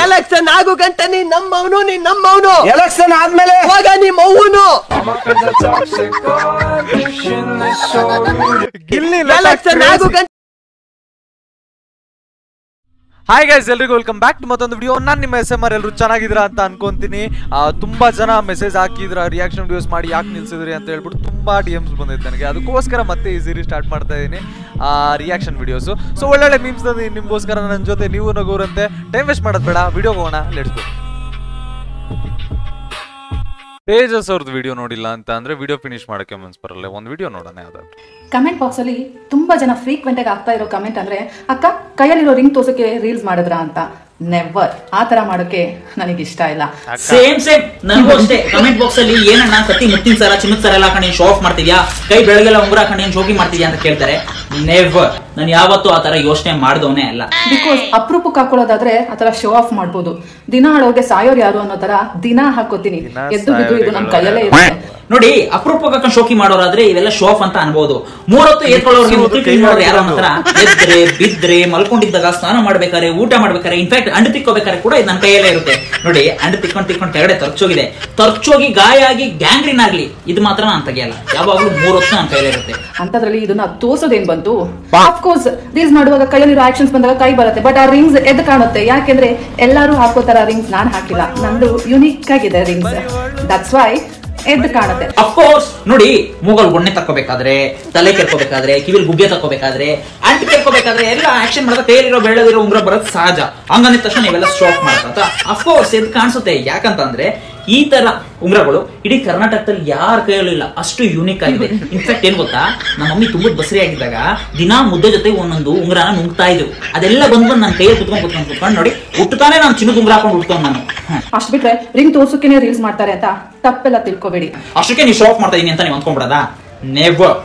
Election ಆಗೋ ಗಂಟ ನೀನ್ ನಮ್ಮವನು ಎಲೆಕ್ಷನ್ ಆದ್ಮೇಲೆ ಹೋಗ ನಿಮ್ಮ ಅವ್ವನು ಎಲೆಕ್ಷನ್ ಆಗೋ ಗಂಟ. ಹಾಯ್ ಗೈಸ್, ಎಲ್ರಿಗೂ ವೆಲ್ಕಮ್ ಬ್ಯಾಕ್ ಟು ಮತ್ತೊಂದು ವಿಡಿಯೋ. ನಾನು ನಿಮ್ಮ SMR. ಎಲ್ಲರೂ ಚೆನ್ನಾಗಿದ್ದೀರಾ ಅಂತ ಅನ್ಕೊಂತೀನಿ. ತುಂಬ ಜನ ಮೆಸೇಜ್ ಹಾಕಿದ್ರ, ರಿಯಾಕ್ಷನ್ ವಿಡಿಯೋಸ್ ಮಾಡಿ ಯಾಕೆ ನಿಲ್ಸಿದ್ರಿ ಅಂತ ಹೇಳ್ಬಿಟ್ಟು ತುಂಬ DMs ಬಂದಿತ್ತು ನನಗೆ. ಅದಕ್ಕೋಸ್ಕರ ಮತ್ತೆ ಈ ಸೀರೀಸ್ ಸ್ಟಾರ್ಟ್ ಮಾಡ್ತಾ ಇದ್ದೀನಿ, ರಿಯಾಕ್ಷನ್ ವಿಡಿಯೋಸು. ಸೊ ಒಳ್ಳೊಳ್ಳೆ ಮೀಮ್ಸ್ ತಂದು ನಿಮಗೋಸ್ಕರ ನನ್ನ ಜೊತೆ ನೀವು ನಗೋರಂತೆ. ಟೈಮ್ ವೇಸ್ಟ್ ಮಾಡೋದು ಬೇಡ, ವಿಡಿಯೋಗೆ ಹೋಗೋಣ. Let's go. ತೇಜಸ್ ಅವ್ರದ್ದು ವಿಡಿಯೋ ನೋಡಿಲ್ಲ ಅಂತ ಅಂದ್ರೆ ವಿಡಿಯೋ ಫಿನಿಶ್ ಮಾಡೋಕ್ಕೆ ಮನ್ಸು ಬರಲ್ಲ. ಒಂದು ವಿಡಿಯೋ ನೋಡೋಣ ಯಾವ್ದಾದ್ರು. ಕಮೆಂಟ್ ಬಾಕ್ಸ್ ಅಲ್ಲಿ ತುಂಬಾ ಜನ ಫ್ರೀಕ್ವೆಂಟ್ ಆಗಿ ಆಗ್ತಾ ಇರೋ ಕಮೆಂಟ್ ಅಂದ್ರೆ, ಅಕ್ಕ ಕೈಯಲ್ಲಿರೋ ರಿಂಗ್ ತೋರ್ಸಕ್ಕೆ ರೀಲ್ಸ್ ಮಾಡಿದ್ರ ಅಂತ. ನೆವರ್, ಆ ತರ ಮಾಡೋಕೆ ನನಗೆ ಇಷ್ಟ ಇಲ್ಲ. ಸೇಮ್ ನನಗೂ ಅಷ್ಟೇ. ಕಮೆಂಟ್ ಬಾಕ್ಸ್ ಅಲ್ಲಿ ಏನಣ್ಣ ಕತ್ತಿ ಮುತ್ತಿನ ಸರ ಚಿನ್ನದ ಸರ ಎಲ್ಲ ಹಾಕೊಂಡು ಶೋ ಆಫ್ ಮಾಡ್ತಿದ್ಯಾ, ಕೈ ಬೆಳಗೆಲ್ಲ ಉಂಗುರ ಹಾಕೊಂಡು ಏನ್ ಶೋಕಿ ಮಾಡ್ತಿದ್ಯಾ ಅಂತ ಕೇಳ್ತಾರೆ. ನೆವರ್, ನಾನು ಯಾವತ್ತೂ ಆ ತರ ಯೋಚನೆ ಮಾಡಿದವನೇ ಅಲ್ಲ. ಬಿಕಾಸ್ ಅಪರೂಪಕ್ಕೆ ಹಾಕೊಳ್ಳೋದಾದ್ರೆ ಆತರ ಶೋ ಆಫ್ ಮಾಡ್ಬೋದು. ದಿನ ಹಾಳೋಗೆ ಸಾಯೋರು ಯಾರು ಅನ್ನೋ ತರ ದಿನ ಹಾಕೋತೀನಿ. ಎದ್ದು ಬಿದ್ದು ಇದು ನಮ್ ಕೈಯಲ್ಲೇ ಇರುತ್ತೆ. ನೋಡಿ, ಅಪರೂಪಕ್ಕೆ ಶೋಕಿ ಮಾಡೋರಾದ್ರೆ ಇವೆಲ್ಲ ಶೋ ಆಫ್ ಅಂತ ಅನ್ಬೋದು. ಮೂರೊತ್ತು ಎತ್ಕೊಳ್ಳೋರಿಗೆ ಮುತ್ತು ಕ್ಲೀನ್ ಮಾಡೋರು ಯಾರು ಅನ್ನೋ ತರ ಎದ್ರೆ ಬಿದ್ರೆ ಮಲ್ಕೊಂಡಿದ್ದಾಗ, ಸ್ನಾನ ಮಾಡ್ಬೇಕಾದ್ರೆ, ಊಟ ಮಾಡ್ಬೇಕಾದ್ರೆ, ಇನ್ಫ್ಯಾಕ್ಟ್ ಅಂಡು ತಿಕ್ಕೋಬೇಕಾದ್ರೆ ಕೂಡ ಇದು ನನ್ನ ಕೈಯಲ್ಲೇ ಇರುತ್ತೆ. ನೋಡಿ, ಅಂಡು ತಿಕ್ಕೊಂಡು ಕೆಳಗಡೆ ತರ್ಚೋಗಿ ಗಾಯ ಆಗಿ ಗ್ಯಾಂಗ್ರೀನ್ ಆಗ್ಲಿ, ಇದು ಮಾತ್ರ ನಾನು ತೆಗಿಯಲ್ಲ. ಯಾವಾಗ್ಲೂ ಮೂರೊತ್ತು ನನ್ನ ಕೈಯಲ್ಲೇ ಇರುತ್ತೆ. ಅಂತದ್ರಲ್ಲಿ ಇದನ್ನ ತೋರ್ಸೋದೇನ್ ಬಂತು? ಅಫ್ಕೋರ್ಸ್ ರೀಲ್ಸ್ ಮಾಡುವಾಗ ಕೈಯಲ್ಲಿರೋ ಆಕ್ಷನ್ಸ್ ಬಂದಾಗ ಕೈ ಬರುತ್ತೆ, ಬಟ್ ಆ ರಿಂಗ್ಸ್ ಎದ್ದು ಕಾಣುತ್ತೆ. ಯಾಕೆಂದ್ರೆ ಎಲ್ಲರೂ ಹಾಕೋತರ ರಿಂಗ್ಸ್ ನಾನ್ ಹಾಕಿಲ್ಲ, ನಂದು ಯುನಿಕ್ ಆಗಿದೆ ರಿಂಗ್ಸ್. ದಟ್ಸ್ ವೈ ಎದ್ದು ಕಾಣುತ್ತೆ. ಅಫ್ಕೋರ್ಸ್ ನೋಡಿ, ಮೂಗಲ್ ಗೊಣ್ಣೆ ತಕ್ಕೋಬೇಕಾದ್ರೆ, ತಲೆ ಕೆರ್ಕೋಬೇಕಾದ್ರೆ, ಕಿವಿಲ್ ಗುಗ್ಗೆ ತಕ್ಕೋಬೇಕಾದ್ರೆ, ಅಂಟ್ ಕೆರ್ಕೋಬೇಕಾದ್ರೆ ಎಲ್ಲ ಆಕ್ಷನ್ ಮಾಡಿದ್ರೆ ಕೈಯಲ್ಲಿರೋ ಬೆಳ್ಳದಿರೋ ಉಂಗ್ರ ಬರೋದು ಸಹಜ. ಹಂಗಂದಿದ ತಕ್ಷಣ ನೀವೆಲ್ಲ ಸ್ಟಾಪ್ ಮಾಡ್ತಾ ಅಫ್ಕೋರ್ಸ್ ಎದ್ದು ಕಾಣಿಸುತ್ತೆ. ಯಾಕಂತಂದ್ರೆ ಈ ತರ ಉಂಗ್ರಗಳು ಇಡೀ ಕರ್ನಾಟಕದಲ್ಲಿ ಯಾರ ಕೈಯಲ್ಲೂ ಇಲ್ಲ, ಅಷ್ಟು ಯೂನಿಕ್ ಆಗಿದೆ. ಇನ್ಫ್ಯಾಕ್ಟ್ ಏನ್ ಗೊತ್ತಾ, ನಮ್ಮ ಮಮ್ಮಿ ತುಂಬಾ ಬಸರಿ ಆಗಿದ್ದಾಗ ದಿನಾ ಮುದ್ದೆ ಜೊತೆ ಒಂದೊಂದು ಉಂಗ್ರನ ನುಂಗ್ತಾ ಇದ್ವು. ಅದೆಲ್ಲ ಬಂದು ನನ್ನ ಕೈಯಲ್ಲಿ ಕುತ್ಕೊಂಡು ನೋಡಿ ಹುಟ್ಟುತ್ತಾನೆ ನಾನು ಚಿನ್ನದ ಉಂಗ್ರ ಹಾಕೊಂಡು ಹುಡ್ಕೊಂಡು ನಾನು. ಅಷ್ಟು ಬಿಟ್ರೆ ರಿಂಗ್ ತೋರ್ಸೋಕೆ ರೀಲ್ಸ್ ಮಾಡ್ತಾರೆ ಅಂತ ತಪ್ಪೆಲ್ಲ ತಿಳ್ಕೊಬೇಡಿ. ಅಷ್ಟಕ್ಕೆ ನೀವು ಶೋ ಆಫ್ ಮಾಡ್ತಾ ಇದೀನಿ ಅಂತ ನೀವು ಅನ್ಕೊಂಡ್ಬಿಡೋದಾ? ನೆವರ್.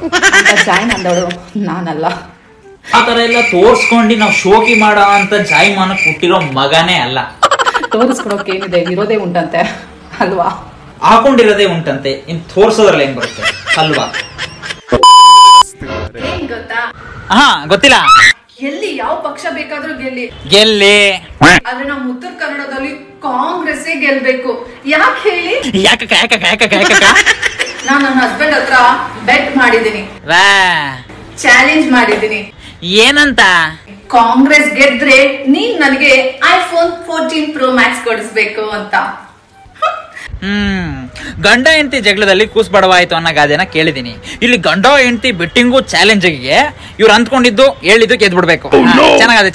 ಜಾಯಿನ್ ಅಂದವಳು ನಾನಲ್ಲ. ಆ ತರ ಎಲ್ಲ ತೋರ್ಸ್ಕೊಂಡು ನಾವು ಶೋಕಿ ಮಾಡೋ ಅಂತ ಜಾಯಿಮಾನಕ್ಕೆ ಹುಟ್ಟಿರೋ ಮಗನೇ ಅಲ್ಲ. ತೋರಿಸ್ಕೊಡೋಕೆ ಏನಿದೆ, ಇರೋದೇ ಉಂಟಂತೆ ಅಲ್ವಾ? ಹಾಕೊಂಡಿರೋದೇ ಉಂಟಂತೆ, ಇನ್ ತೋರ್ಸೋದ್ರಲ್ಲಿ ಏನ್ ಬರುತ್ತೆ ಅಲ್ವಾ? ಹಾ, ಗೊತ್ತಿಲ್ಲ. ಎಲ್ಲಿ ಯಾವ ಪಕ್ಷ ಬೇಕಾದ್ರೂ ಗೆಲ್ಲಿ, ಆದ್ರೆ ನಾವು ಉತ್ತರ ಕನ್ನಡದಲ್ಲಿ ಕಾಂಗ್ರೆಸ್ ಗೆಲ್ಬೇಕು. ಯಾಕೆ ಹೇಳಿ? ನಾನು ನನ್ನ ಹಸ್ಬೆಂಡ್ ಹತ್ರ ಬೆಟ್ ಮಾಡಿದೀನಿ, ಚಾಲೆಂಜ್ ಮಾಡಿದೀನಿ. ಏನಂತ? ಕಾಂಗ್ರೆಸ್ ಗೆದ್ರೆ ನೀನ್ ನನಗೆ iPhone 14 Pro Max ಕೊಡಿಸ್ಬೇಕು ಅಂತ. ಗಂಡ ಹೆಂಡತಿ ಜಗಳದಲ್ಲಿ ಕೂಸ್ ಬಡವಾಯ್ತು ಅನ್ನೋ ಗಾದೆನ ಕೇಳಿದೀನಿ. ಇಲ್ಲಿ ಗಂಡ ಹೆಂಡತಿ ಬೆಟ್ಟಿಂಗು ಚಾಲೆಂಜ್ಗೆ ಇವ್ರು ಅಂದ್ಕೊಂಡಿದ್ದು ಹೇಳಿದ್ದು ಗೆದ್ದು ಬಿಡ್ಬೇಕು.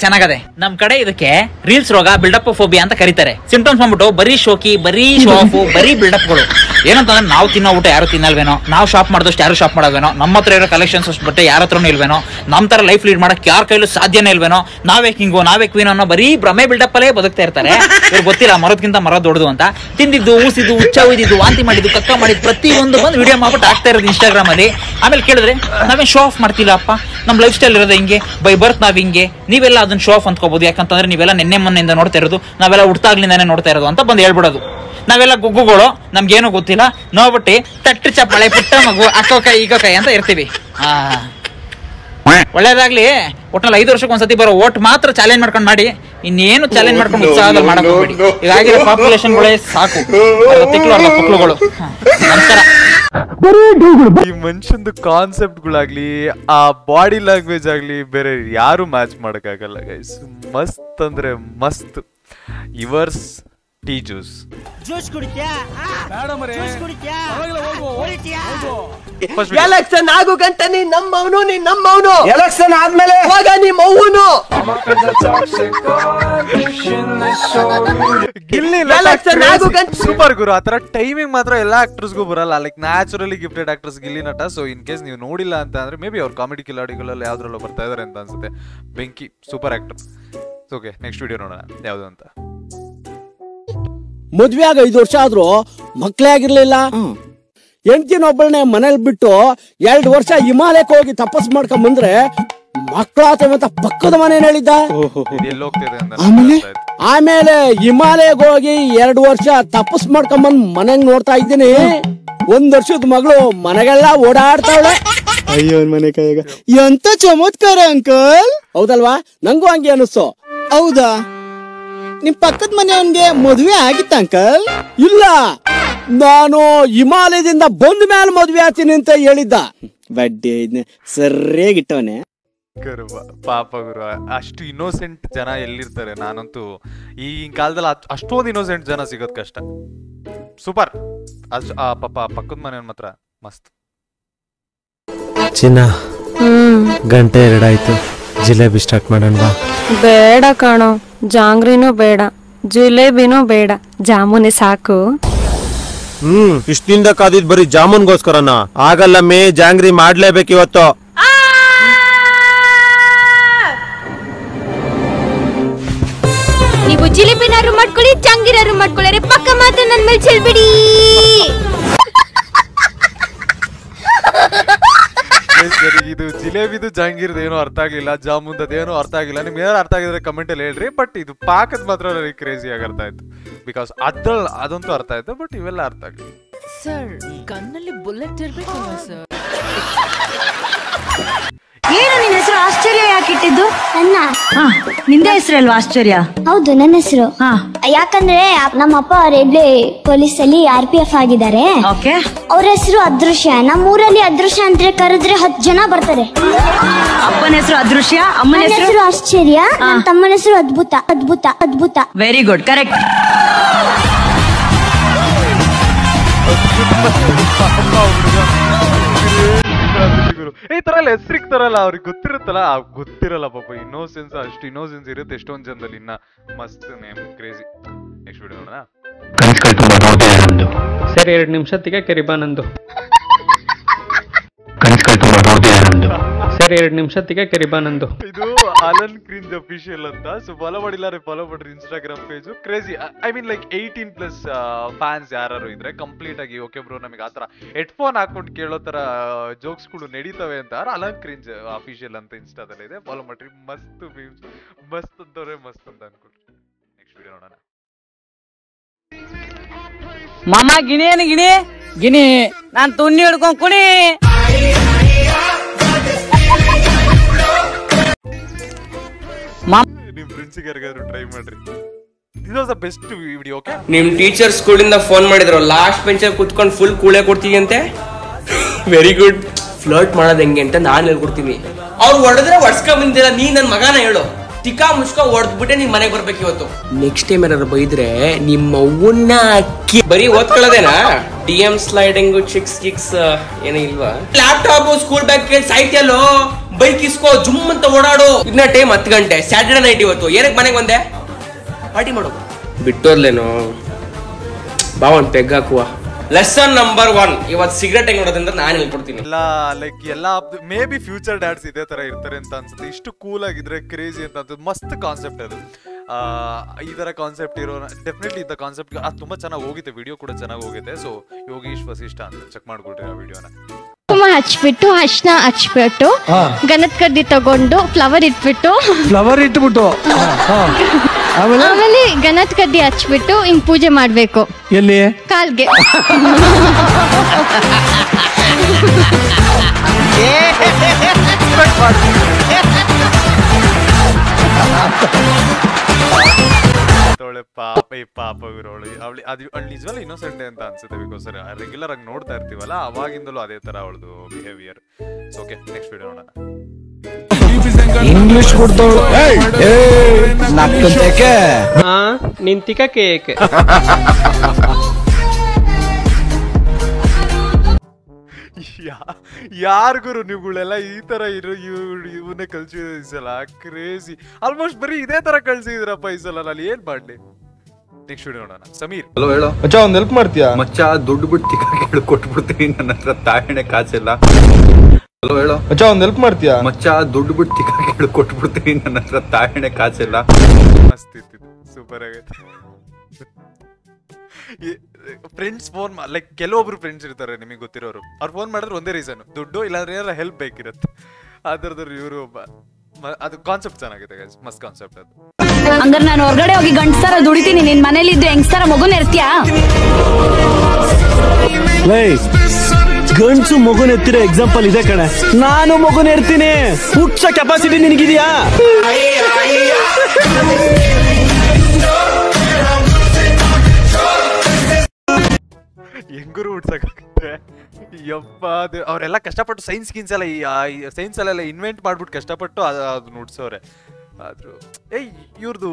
ಚೆನ್ನಾಗದೆ. ನಮ್ ಕಡೆ ಇದಕ್ಕೆ ರೀಲ್ಸ್ ರೋಗ, ಬಿಲ್ಡಪ್ ಫೋಬಿಯಾ ಅಂತ ಕರೀತಾರೆ. ಸಿಂಪ್ಟಮ್ಸ್ ಬಂದ್ಬಿಟ್ಟು ಬರೀ ಶೋಕಿ, ಬರೀ ಶೋ ಆಫ್, ಬರೀ ಬಿಲ್ಡಪ್ಗಳು. ಏನಂತಂದ್ರೆ ನಾವು ತಿನ್ನೋ ಊಟ ಯಾರು ತಿನ್ನಲ್ವೇನೋ, ನಾವು ಶಾಪ್ ಮಾಡಿದಷ್ಟು ಯಾರು ಶಾಪ್ ಮಾಡೋವೇನೋ, ನಮ್ಮ ಹತ್ರ ಇರೋ ಕಲೆಕ್ಷನ್ಸ್ ಅಷ್ಟು ಬಟ್ಟೆ ಯಾರ ಹತ್ರನೂ ಇಲ್ವೇನೋ, ನಮ್ಮ ತರ ಲೈಫ್ ಲೀಡ್ ಮಾಡಕ್ ಯಾರ ಕೈಲೂ ಸಾಧ್ಯನೇ ಇಲ್ವೇನೋ, ನಾವೇ ಕಿಂಗು ನಾವೇ ಕ್ವೀನ್ ಅನ್ನೋ ಬರೀ ಭ್ರಮೆ ಬಿಲ್ಡಪ್ ಅಲ್ಲೇ ಬದುಕ್ತಾ ಇರ್ತಾರೆ. ಇವ್ರು ಗೊತ್ತಿಲ್ಲ ಮರದ್ಕಿಂತ ಮರ ದೊಡ್ಡದು ಅಂತ. ತಿಂದಿದ್ದು, ಊಸಿದ್ದು, ಹುಚ್ಚ ಒಯ್ದಿದ್ದು, ವಾಂತಿ ಮಾಡಿದ್ದು, ಕಕ್ಕ ಮಾಡಿದ್ದು ಪ್ರತಿಯೊಂದು ಬಂದು ವಿಡಿಯೋ ಮಾಡ್ಬಿಟ್ಟು ಆಗ್ತಾ ಇರೋದು ಇನ್ಸ್ಟಾಗ್ರಾಮ್ ಅಲ್ಲಿ. ಆಮೇಲೆ ಕೇಳಿದ್ರೆ ನಾವೇನ್ ಶೋ ಆಫ್ ಮಾಡ್ತಿಲ್ಲ ಅಪ್ಪ, ನಮ್ ಲೈಫ್ ಸ್ಟೈಲ್ ಇರೋದು ಹಿಂಗೆ, ಬೈ ಬರ್ತ್ ನಾವ್ ಹಿಂಗೆ, ನೀವೆಲ್ಲ ಅದನ್ನ ಶೋ ಆಫ್ ಅಂದ್ಕೋಬಹುದು. ಯಾಕಂತಂದ್ರೆ ನೀವೆಲ್ಲ ನಿನ್ನೆ ಮೊನ್ನೆಯಿಂದ ನೋಡ್ತಾ ಇರೋದು, ನಾವೆಲ್ಲ ಹುಟ್ಟಾಗ್ಲಿಂದಾನೆ ನೋಡ್ತಾ ಇರೋದು ಅಂತ ಬಂದು ಹೇಳ್ಬಿಡೋದು. ನಾವೆಲ್ಲ ಗುಗ್ಗುಗಳು, ನಮ್ಗೇನು ಗೊತ್ತಿಲ್ಲ, ನೋಡ್ಬಿಟ್ಟು ತಟ್ಟು ಚಪ್ಪಳೆ ಪುಟ್ಟ ಮಗು ಅಕ್ಕೋ ಕೈ ಈಗೋ ಕೈ ಅಂತ ಇರ್ತೀವಿ. ಒಳ್ಳೇದಾಗ್ಲಿ. ಒಟ್ನಲ್ಲಿ 5 ವರ್ಷಕ್ಕೆ ಒಂದ್ಸತಿ ಬರೋ ಓಟ್ ಮಾತ್ರ ಚಾಲೆಂಜ್ ಮಾಡ್ಕೊಂಡು ಮಾಡಿ, ಇನ್ನೇನು ಚಾಲೆಂಜ್ ಮಾಡ್ಕೊಂಡು ಉತ್ಸಾಹದಲ್ಲಿ ಮಾಡಕ್ ಹೋಗ್ಬೇಡಿ. ಈಗಾಗಿರೋ ಪಾಪ್ಯುಲೇಷನ್ಗಳೇ ಸಾಕು, ಮಕ್ಕಳುಗಳು. ನಮಸ್ಕಾರ. ಈ ಮನುಷ್ಯಂದು ಕಾನ್ಸೆಪ್ಟ್ಗಳಾಗ್ಲಿ, ಆ ಬಾಡಿ ಲ್ಯಾಂಗ್ವೇಜ್ ಆಗ್ಲಿ ಬೇರೆ ಯಾರು ಮ್ಯಾಚ್ ಮಾಡಕ್ಕಾಗಲ್ಲ ಗೈಸ್. ಮಸ್ತ್ ಅಂದ್ರೆ ಮಸ್ತ್. Yours tea juice. ಎಲೆಕ್ಷನ್ ಆಗೋ ಗಂಟ ನೀನ್ ನಮ್ಮವನು ಎಲೆಕ್ಷನ್ ಆದ್ಮೇಲೆ ಹೋಗ ನಿಮ್ಮ ಅವ್ವನು ಎಲೆಕ್ಷನ್ ಆಗೋ ಗಂಟ. ಸೂಪರ್ ಗುರು. ಆತರ ಟೈಮಿಂಗ್ ಮಾತ್ರ ಎಲ್ಲಾ ಆಕ್ಟರ್ಸ್ಗೂ ಬರಲ್ಲ. Like naturally gifted actors Gilli ನಟ. ಸೊ ಇನ್ ಕೇಸ್ ನೀವು ನೋಡಿಲ್ಲ ಅಂತ ಅಂದ್ರೆ ಮೇ ಬಿ ಅವ್ರು ಕಾಮಿಡಿ ಕಿಲಾಡಿಗಳಲ್ಲಿ ಯಾವ್ದ್ರಲ್ಲೂ ಬರ್ತಾ ಇದಾರೆ ಅಂತ ಅನ್ಸುತ್ತೆ. ಬೆಂಕಿ super actor. Okay, next video ನೋಡೋಣ ಯಾವ್ದು ಅಂತ. ಮದ್ವೆ ಆಗ 5 ವರ್ಷ ಆದ್ರೂ ಮಕ್ಳೇ ಆಗಿರ್ಲಿಲ್ಲ. ಹೆಂಡತಿನೊಬ್ಬಳನ್ನೇ ಮನೇಲಿ ಬಿಟ್ಟು 2 ವರ್ಷ ಹಿಮಾಲಯಕ್ಕೆ ಹೋಗಿ ತಪಸ್ ಮಾಡ್ಕೊಂಡ್ ಬಂದ್ರೆ ಮಕ್ಕಳಾತವೆ ಅಂತ ಪಕ್ಕದ ಮನೆ ಹೇಳಿದ್ದ. ಆಮೇಲೆ ಹಿಮಾಲಯಕ್ಕೆ ಹೋಗಿ 2 ವರ್ಷ ತಪಸ್ ಮಾಡ್ಕೊಂಡ್ ಬಂದ್ ಮನೆಗ್ ನೋಡ್ತಾ ಇದ್ದೀನಿ. 1 ವರ್ಷದ ಮಗಳು ಮನೆಗೆಲ್ಲ ಓಡಾಡ್ತಾವಳೆ. ಅಯ್ಯೋ ಮನೆ ಕೈಯಾಗ ಎಂತ ಚಮತ್ಕಾರ ಅಂಕಲ್. ಹೌದಲ್ವಾ? ನಂಗೂ ಹಂಗೆ ಅನಿಸ್ತು. ಹೌದಾ? ನಿಮ್ ಪಕ್ಕದ ಮನೆಯವನ್ಗೆ ಮದುವೆ ಆಗಿತ್ತ ಅಂಕಲ್? ಇಲ್ಲ, ನಾನು ಹಿಮಾಲಯದಿಂದ ಬಂದ ಮೇಲೆ ಮದುವೆ ಆಗ್ತೀನಿ ಅಂತ ಹೇಳಿದ್ದ. ಬಡ್ಡಿ ಸರಿಯಾಗಿಟ್ಟವನೆ. ಗುರು ಪಾಪ ಗುರು, ಅಷ್ಟು ಇನ್ನೋಸೆಂಟ್ ಜನ ಎಲ್ಲಿರ್ತಾರೆ? ನಾನಂತೂ ಈಗಿನ ಕಾಲದಲ್ಲಿ ಅಷ್ಟೊಂದು ಇನ್ನೋಸೆಂಟ್ ಜನ ಸಿಗೋದ್ ಕಷ್ಟ. ಸೂಪರ್. ಪಾಪ ಪಕ್ಕದ ಮನೆಯವನ್ ಮಾತ್ರ ಮಸ್ತ್. ಚಿನ್ನ, ಗಂಟೆ 2 ಆಯ್ತು, ಜಿಲೇಬಿ ಸ್ಟಾರ್ಟ್ ಮಾಡೋಣ ಬಾ. ಬೇಡ ಕಣೋ, ಜಾಂಗ್ರಿನೂ ಬೇಡ, ಜಿಲೇಬಿನೂ ಬೇಡ, ಜಾಮೂನೆ ಸಾಕು. ಇಷ್ಟಿಂದ ಕಾದಿದ್ ಬರೀ ಜಾಮೂನ್ಗೋಸ್ಕರನ? ಆಗಲ್ಲ ಮೇ, ಜಾಂಗ್ರಿ ಮಾಡ್ಲೇಬೇಕು ಇವತ್ತು. ನೀವು ಜಿಲೇಬಿನಾರು ಮಾಡ್ಕೊಳ್ಳಿ, ಜಾಂಗಿರಾರು ಮಾಡ್ಕೊಳ್ಳಿ, ಪಕ್ಕ ಮಾತ್ರ ನನ್ ಮೇಲೆ ಚೆಲ್ಬಿಡಿ. ಇದು ಜಿಲೇಬಿದು ಜಾಂಗೀರ್ದು ಏನೋ ಅರ್ಥ ಆಗ್ಲಿಲ್ಲ, ಜಾಮೂನ್ದೇನೋ ಅರ್ಥ ಆಗಿಲ್ಲ. ನಿಮ್ಗೆ ಏನಾರು ಅರ್ಥ ಆಗಿದ್ರೆ ಕಮೆಂಟ್ ಅಲ್ಲಿ ಹೇಳ್ರಿ. ಬಟ್ ಇದು ಪಾಕದ ಮಾತ್ರ ನನಗೆ ಕ್ರೇಜಿ ಆಗಿ ಅರ್ಥ ಆಯ್ತು. ಬಿಕಾಸ್ ಅದಂತೂ ಅರ್ಥ ಆಯ್ತು, ಬಟ್ ಇವೆಲ್ಲ ಅರ್ಥ ಆಗ್ಲಿಲ್ಲ. ಸರ್, ಗನ್ನಲ್ಲಿ ಬುಲೆಟ್ ಇರ್ಬೇಕಲ್ವಾ ಸರ್? ಏನು ನಿನ್ನ ಹೆಸರು ಆಶ್ಚರ್ಯ ಯಾಕಿಟ್ಟಿದ್ದು? ನಿಂದ ಹೆಸರಲ್ವಾ ಆಶ್ಚರ್ಯ? ಹೌದು, ನನ್ನ ಹೆಸರು. ಯಾಕಂದ್ರೆ ನಮ್ಮಪ್ಪ ರೇಬ್ಲೆ ಪೊಲೀಸ್ ಅಲ್ಲಿ RPF ಆಗಿದ್ದಾರೆ. ಅವ್ರ ಹೆಸರು ಅದೃಶ್ಯ. ನಮ್ಮೂರಲ್ಲಿ ಅದೃಶ್ಯ ಅಂತ ಕರೆದ್ರೆ 10 ಜನ ಬರ್ತಾರೆ. ಅಪ್ಪನ ಹೆಸರು ಅದೃಶ್ಯ, ಅಮ್ಮನ ಹೆಸರು ಆಶ್ಚರ್ಯ, ನನ್ನ ತಮ್ಮನ ಹೆಸರು ಅದ್ಭುತ. ಅದ್ಭುತ ಅದ್ಭುತ. Very good, correct. ಈ ತರ ಎಲ್ಲ ಹೆಸರಿಗ್ತಾರಲ್ಲ, ಅವ್ರಿಗೆ ಗೊತ್ತಿರುತ್ತಲ್ಲ, ಗೊತ್ತಿರಲ್ಲ ಪಾಪ. ಇನ್ನೋಸೆನ್ಸ್, ಅಷ್ಟು ಇನ್ನೋಸೆನ್ಸ್ ಇರುತ್ತೆ ಎಷ್ಟೊಂದ್ ಜನದಲ್ಲಿ. ಇನ್ನ ಮಸ್ತ್ ನೇಮ್, ಕ್ರೇಜಿ. ನೆಕ್ಸ್ಟ್ ವಿಡಿಯೋ ನೋಡೋಣ. ಸರ್ 2 ನಿಮಿಷ ತೆಗಿಯಕ್ಕೆ ನಂದು. ಸರ್ 2 ನಿಮಿಷ ತೆಗಿಯಕ್ಕೆ ನಂದು. ಇದು ಅಲನ್ ಕ್ರಿಂಜ್ ಅಫಿಷಿಯಲ್ ಅಂತ. ಸೊ ಫಾಲೋ ಮಾಡಿಲ್ಲ, ಫಾಲೋ ಮಾಡ್ರಿ Instagram page. Crazy. I mean like 18+ fans ಯಾರು ಇದ್ರೆ ಕಂಪ್ಲೀಟ್ ಆಗಿ ಓಕೆ ಬ್ರೋ, ನಮಗೆ ಆತರ ಹೆಡ್ಫೋನ್ ಹಾಕೊಂಡು ಕೇಳೋ ತರ ಜೋಕ್ಸ್ಗಳು ನಡೀತವೆ ಅಂತ ಅಲನ್ ಕ್ರಿಂಜ್ ಅಫಿಷಿಯಲ್ ಅಂತ ಇನ್ಸ್ಟಾದಲ್ಲಿ ಇದೆ. ಫಾಲೋ ಮಾಡ್ರಿ. ಮಸ್ತ್ ಮೀಮ್ಸ್, ಮಸ್ತ್ ಅಂತವ್ರೆ ಮಸ್ತ್ ಅಂತ ಅನ್ಕೊಳ್ರಿ. ನೆಕ್ಸ್ಟ್ ವಿಡಿಯೋ ನೋಡೋಣ. ಮಾಮ ಗಿಣಿ ಗಿಣಿ, ನಾನ್ ತುಣ್ಣಿ ಹಿಡ್ಕೊಂಡ್ ಕುಣಿ. ನಿಮ್ ಫ್ರೆಂಡ್ಸಿಗೆ ಯಾರಿಗಾದ್ರು ಟ್ರೈ ಮಾಡ್ರಿ. This was the best video. Okay, ನಿಮ್ ಟೀಚರ್ ಸ್ಕೂಲಿಂದ ಫೋನ್ ಮಾಡಿದ್ರು, ಲಾಸ್ಟ್ ಬೆಂಚಲ್ಲಿ ಕುತ್ಕೊಂಡು ಫುಲ್ ಕೂಳೆ ಕೊಡ್ತೀವಿ ಅಂತೆ. Very good. ಫ್ಲರ್ಟ್ ಮಾಡೋದು ಹೆಂಗೆ ಅಂತ ನಾನು ಹೇಳ್ಕೊಡ್ತೀನಿ. ಅವ್ರು ಹೊಡೆದ್ರೆ ಹೊಡ್ಸ್ಕೊಂಡ್ ಬಂದಿಲ್ಲ, ನೀ ನನ್ ಮಗನ ಹೇಳು. ಟಿಕಾ ಮುಷ್ಕ ಹೊಡೆದ್ಬಿಟ್ಟೆ ನಿಮ್ ಮನೆಗೆ ಬರ್ಬೇಕು ಇವತ್ತು. ನೆಕ್ಸ್ಟ್ ಟೈಮ್ ಏನಾದ್ರು ಬೈದ್ರೆ ನಿಮ್ಮ ಅವ್ವನ್ನ ಬರೀ ಓದ್ಕೊಳ್ಳೋದೇನಾ? DM ಸ್ಲೈಡಿಂಗ್, ಚಿಕ್ಸ್ ಏನೋ ಇಲ್ವಾ? ಲ್ಯಾಪ್ಟಾಪ್, ಸ್ಕೂಲ್ ಬ್ಯಾಗ್ ಕೇಳಿ ಸಾಯ್ತಿಯಲ್ಲೋ. ಬೈಕ್ ಇಸ್ಕೋ, ಜುಮ್ ಅಂತ ಓಡಾಡು. ಇದನ್ನ ಟೈಮ್ 10 ಗಂಟೆ, ಸ್ಯಾಟರ್ಡೆ ನೈಟ್ ಇವತ್ತು. ಏನಕ್ಕೆ ಮನೆಗೆ ಬಂದೆ? ಪಾರ್ಟಿ ಮಾಡು. ಬಿಟ್ಟೋರ್ಲೇನು ಬಾ, ಒಂದ್ ಪೆಗ್ ಹಾಕುವ. ಲೆಸನ್ ನಂಬರ್ 1 ಇವತ್ತು ಸಿಗರೇಟ್ ಹೆಂಗ್ ನೋಡೋದಂತ ನಾನು ಹೇಳ್ಕೊಡ್ತೀನಿ. ಎಲ್ಲ ಮೇ ಬಿ ಫ್ಯೂಚರ್ ಡ್ಯಾಡ್ಸ್ ಇದೇ ತರ ಇರ್ತಾರೆ ಅಂತ ಅನ್ಸುತ್ತೆ. ಇಷ್ಟು ಕೂಲ್ ಆಗಿದ್ರೆ ಕ್ರೇಜಿ ಅಂತ ಅನ್ಸುತ್ತೆ. ಮಸ್ತ್ ಕಾನ್ಸೆಪ್ಟ್ ಅದು. ಈ ತರ ಕಾನ್ಸೆಪ್ಟ್ ಇರೋ ಡೆಫಿನೆಟ್ಲಿ ಇದ್ದ ಕಾನ್ಸೆಪ್ಟ್ ಅದು ತುಂಬಾ ಚೆನ್ನಾಗಿ ಹೋಗಿದೆ. ವಿಡಿಯೋ ಕೂಡ ಚೆನ್ನಾಗಿ ಹೋಗಿದೆ. ಸೊ ಯೋಗೀಶ್ ವಸಿಷ್ಠ ಅಂತ ಚೆಕ್ ಮಾಡ್ಕೊಳ್ರಿ ಆ ವಿಡಿಯೋನ. ಹಚ್ಬಿಟ್ಟು ಅರ್ಶನ ಹಚ್ಬಿಟ್ಟು ಗಣತ್ ಕಡ್ಡಿ ತಗೊಂಡು ಫ್ಲವರ್ ಇಟ್ಬಿಟ್ಟು ಆಮೇಲೆ ಗಣತ್ ಕಡ್ಡಿ ಹಚ್ಬಿಟ್ಟು ಹಿಂಗ್ ಪೂಜೆ ಮಾಡ್ಬೇಕು. ಎಲ್ಲಿ? ಕಾಲ್ಗೆ. ಪಾಪ ಇರೋಳು ಅದು ನಿಜವಲ್ಲ ಇನ್ನೋಸೆಂಟ್ ಅಂತ ಅನ್ಸುತ್ತೆ. ಬಿಕಾಸ್ ರೆಗ್ಯುಲರ್ ಆಗಿ ನೋಡ್ತಾ ಇರ್ತೀವಲ್ಲ, ಅವಾಗಿಂದಲೂ ಅದೇ ತರ ಅವಳದು ಬಿಹೇವಿಯರ್. ಓಕೆ, ನೆಕ್ಸ್ಟ್ ವಿಡಿಯೋ ನೋಡೋಣ. ಇಂಗ್ಲಿಷ್ ಕೊಡ್ತವಳು ನಿಂತಿಕ ಕೇಕ್. ಯಾರಿಗೂ ನೀವುಗಳೆಲ್ಲ ಈ ತರ ಇರೋ ಇವನ್ನೇ ಕಲ್ಸಿದ ಈ ಸಲ. ಕ್ರೇಜಿ. ಆಲ್ಮೋಸ್ಟ್ ಬರೀ ಇದೇ ತರ ಕಳ್ಸಿದ್ರಪ್ಪ ಈ ಸಲ. ನಾನು ಏನ್ ಮಾಡ್ಲಿ? ನೆಕ್ಸ್ಟ್ ವಿಡಿಯೋ ನೋಡೋಣ. ಸಮೀರ್, ಹಲೋ ಹೇಳೋ ಮಚ್ಚ, ಒಂದ್ ಹೆಲ್ಪ್ ಮಾಡ್ತೀಯಾ? ಮಚ್ಚ ದುಡ್ಡು ಬಿಟ್ಟು ತಿಕ್ಕ ಕೊಟ್ಬಿಡ್ತೀನಿ, ನನ್ನ ಹತ್ರ ತಾಯಣೆ ಕಾಸಿಲ್ಲ. ಹಲೋ ಹೇಳೋ ಮಚ್ಚ, ಒಂದ್ ಹೆಲ್ಪ್ ಮಾಡ್ತೀಯಾ? ಮಚ್ಚ ದುಡ್ಡು ಬಿಟ್ಟು ತಿಕ್ಕ ಕೊಟ್ಬಿಡ್ತೀನಿ, ನನ್ನ ಹತ್ರ ತಾಯಣೆ ಕಾಸಿಲ್ಲ. ಮಸ್ತ್ ಇತ್ತು, ಸೂಪರ್ ಆಗೈತೆ. ಫ್ರೆಂಡ್ಸ್ ಫೋನ್ ಲೈಕ್ ಕೆಲವೊಬ್ರು ಫ್ರೆಂಡ್ಸ್ ಇರ್ತಾರೆ ನಿಮಗೆ ಗೊತ್ತಿರೋರು. ಅವ್ರು ಫೋನ್ ಮಾಡಿದ್ರೆ ಒಂದೇ ರೀಸನ್, ದುಡ್ಡು, ಇಲ್ಲಾಂದ್ರೆ ಏನಾರ ಹೆಲ್ಪ್ ಬೇಕಿರುತ್ತೆ. ಅದರದ್ದು ಇವರು ಒಬ್ಬ. ಅದು ಕಾನ್ಸೆಪ್ಟ್ ಚೆನ್ನಾಗಿದೆ, ಮಸ್ತ್ ಕಾನ್ಸೆಪ್ಟ್ ಅದು. ಹಂಗಾರೆ ನಾನು ಹೊರಗಡೆ ಹೋಗಿ ಗಂಡಸ್ತರ ದುಡಿತೀನಿ, ನಿನ್ ಮನೇಲಿ ಇದ್ದು ಹೆಂಗಸ್ತರ ಮಗುನ ಇರ್ತೀಯಾ? ಗಂಡ್ಸು ಮಗುನ ಎತ್ತಿರೋ ಎಕ್ಸಾಂಪಲ್ ಇದೆ ಕಣೆ. ನಾನು ಮಗುನ ಇರ್ತೀನಿ. ಹುಚ್ಚ ಕೆಪಾಸಿಟಿ ನಿನಗಿದ್ಯಾ? ಹುಡ್ಸಕ್ಕಾಗುತ್ತೆ. ಯಪ್ಪ ಅವರೆಲ್ಲ ಕಷ್ಟಪಟ್ಟು ಸೈನ್ಸ್ ಎಲ್ಲ ಈ ಸೈನ್ಸ್ ಅಲ್ಲೆಲ್ಲ ಇನ್ವೆಂಟ್ ಮಾಡ್ಬಿಟ್ಟು ಕಷ್ಟಪಟ್ಟು ಅದನ್ನ ಹುಡ್ಸೋರೆ. ಆದ್ರೂ ಇವ್ರದ್ದು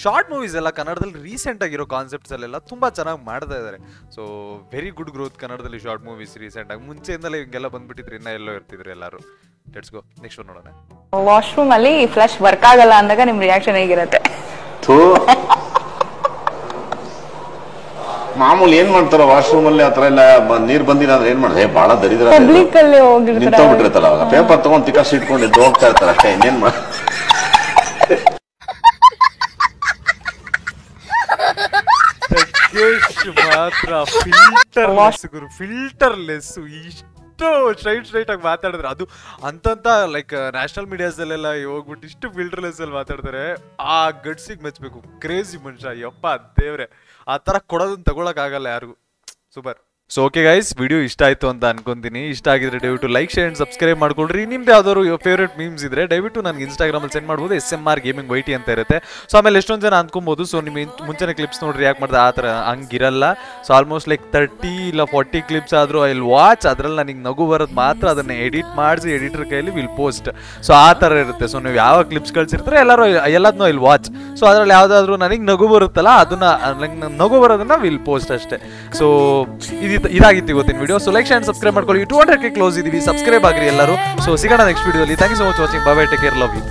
ಶಾರ್ಟ್ ಮೂವೀಸ್ ಎಲ್ಲ ಕನ್ನಡದಲ್ಲಿ ರೀಸೆಂಟ್ ಆಗಿರೋ ಕಾನ್ಸೆಪ್ಟ್ಸ್ ಅಲ್ಲೆಲ್ಲ ತುಂಬಾ ಚೆನ್ನಾಗಿ ಮಾಡ್ತಾ ಇದ್ದಾರೆ. ಸೊ ವೆರಿ ಗುಡ್ ಗ್ರೋತ್ ಕನ್ನಡದಲ್ಲಿ ಶಾರ್ಟ್ ಮೂವೀಸ್ ರೀಸೆಂಟ್ ಆಗಿ. ಮುಂಚೆಯಿಂದಲೇ ಹಿಂಗೆಲ್ಲ ಬಂದ್ಬಿಟ್ಟಿದ್ರು, ಇನ್ನ ಎಲ್ಲೋ ಇರ್ತಿದ್ರು ಎಲ್ಲರೂ. ಲೆಟ್ಸ್ ಗೋ ನೆಕ್ಸ್ಟ್ ಒನ್ ನೋಡೋಣ. ವಾಶ್ರೂಮ್ ಅಲ್ಲಿ ಫ್ಲಶ್ ವರ್ಕ್ ಆಗಲ್ಲ ಅಂದಾಗ ನಿಮ್ ರಿಯಾಕ್ಷನ್ ಹೇಗಿರುತ್ತೆ? ಮಾಮೂಲಿ ಏನ್ ಮಾಡ್ತಾರ ವಾಶ್ರೂಮ್ ಅಲ್ಲಿ ಆತರ ಎಲ್ಲ ನೀರ್ ಬಂದಿಲ್ಲ ಅಂದ್ರೆ ಏನ್ ಮಾಡ್ತಾರೆ? ಬಹಳ ದರಿದ್ರ ಪಬ್ಲಿಕ್ ಅಲ್ಲಿ ನಿಂತೋಗ್ಬಿಟ್ಟಿರ್ತಾರ, ಅವಾಗ ಪೇಪರ್ ತಗೊಂಡ್ ತಿಕ್ಕ ಇಟ್ಕೊಂಡು ಎದ್ದು ಹೋಗ್ತಾ ಇರ್ತಾರ ಅಷ್ಟೇ. ಇನ್ನೇನ್ ಮಾಡ ಮಾತ್ರ ಫಿಲ್ಟರ್ಲೆಸ್ ಇಷ್ಟು ಸ್ಟ್ರೈಟ್ ಆಗಿ ಮಾತಾಡಿದ್ರೆ ಅದು ಅಂತಂತ ಲೈಕ್ ನ್ಯಾಷನಲ್ ಮೀಡಿಯಾಸಲ್ಲೆಲ್ಲ ಹೋಗ್ಬಿಟ್ಟು ಇಷ್ಟು ಫಿಲ್ಟರ್ಲೆಸ್ ಅಲ್ಲಿ ಮಾತಾಡ್ತಾರೆ. ಆ ಗಡ್ಸಿಗೆ ಮೆಚ್ಚಬೇಕು. ಕ್ರೇಜಿ ಮನುಷ್ಯ, ಯಪ್ಪ ದೇವ್ರೆ. ಆ ತರ ಕೊಡೋದನ್ನ ತಗೊಳಕ್ ಆಗಲ್ಲ ಯಾರಿಗೂ. Super. So okay guys, video ಇಷ್ಟ ಆಯ್ತು ಅಂತ ಅನ್ಕೊಂತೀನಿ. ಇಷ್ಟ ಆಗಿದ್ರೆ ದಯವಿಟ್ಟು ಲೈಕ್ ಶೇರ್ ಅಂಡ್ ಸಬ್ಸ್ಕ್ರೈಬ್ ಮಾಡ್ಕೊಳ್ರಿ. ನಿಮ್ದು ಯಾವ್ದಾದ್ರು ಫೇವ್ರೇಟ್ ಮೀಮ್ಸ್ ಇದ್ರೆ ದಯವಿಟ್ಟು ನನಗೆ ಇನ್ಸ್ಟಾಗ್ರಾಮಲ್ಲಿ ಸೆಂಡ್ ಮಾಡ್ಬೋದು. SMR Gaming YT ಅಂತ ಇರುತ್ತೆ. ಸೊ ಆಮೇಲೆ ಎಷ್ಟೊಂದು ಜನ ಅನ್ಕೊಬೋದು, ಸೊ ನಿಮ್ಮ ಮುಂಚೆನೇ ಕ್ಲಿಪ್ಸ್ ನೋಡ್ರಿ ಯಾಕೆ ಮಾಡಿದೆ, ಆ ಥರ ಹಂಗಿರಲ್ಲ. ಸೊ ಆಲ್ಮೋಸ್ಟ್ ಲೈಕ್ 30 ಇಲ್ಲ 40 ಕ್ಲಿಪ್ಸ್ ಆದರೂ ಐ ವಿಲ್ ವಾಚ್. ಅದರಲ್ಲಿ ನನಗೆ ನಗು ಬರೋದು ಮಾತ್ರ ಅದನ್ನು ಎಡಿಟ್ ಮಾಡಿಸಿ ಎಡಿಟರ್ ಕೈಲಿ ವಿಲ್ ಪೋಸ್ಟ್. ಸೊ ಆ ಥರ ಇರುತ್ತೆ. ಸೊ ನೀವು ಯಾವ ಕ್ಲಿಪ್ಸ್ ಕಳ್ಸಿರ್ತಾರೆ ಎಲ್ಲದನ್ನೂ ಐ ವಿಲ್ ವಾಚ್. ಸೊ ಅದರಲ್ಲಿ ಯಾವುದಾದ್ರೂ ನನಗೆ ನಗು ಬರುತ್ತಲ್ಲ ಅದನ್ನ ನಗು ಬರೋದನ್ನ ವಿಲ್ ಪೋಸ್ಟ್ ಅಷ್ಟೇ. ಸೊ ಇದಾಗಿತ್ತು ಇವತ್ತಿನ video. So like share subscribe ಮಾಡ್ಕೊಳ್ಳಿ. 200K ಕ್ಲೋಸ್ ಇದೀವಿ, ಸಬ್ಸ್ಕ್ರೈಬ್ ಆಗಿರಿ ಎಲ್ಲರೂ. ಸೊ ಸಿಗೋಣ ನೆಕ್ಸ್ಟ್ ವಿಡಿಯೋದಲ್ಲಿ. Thank you so much watching. Bye bye, take care, love you.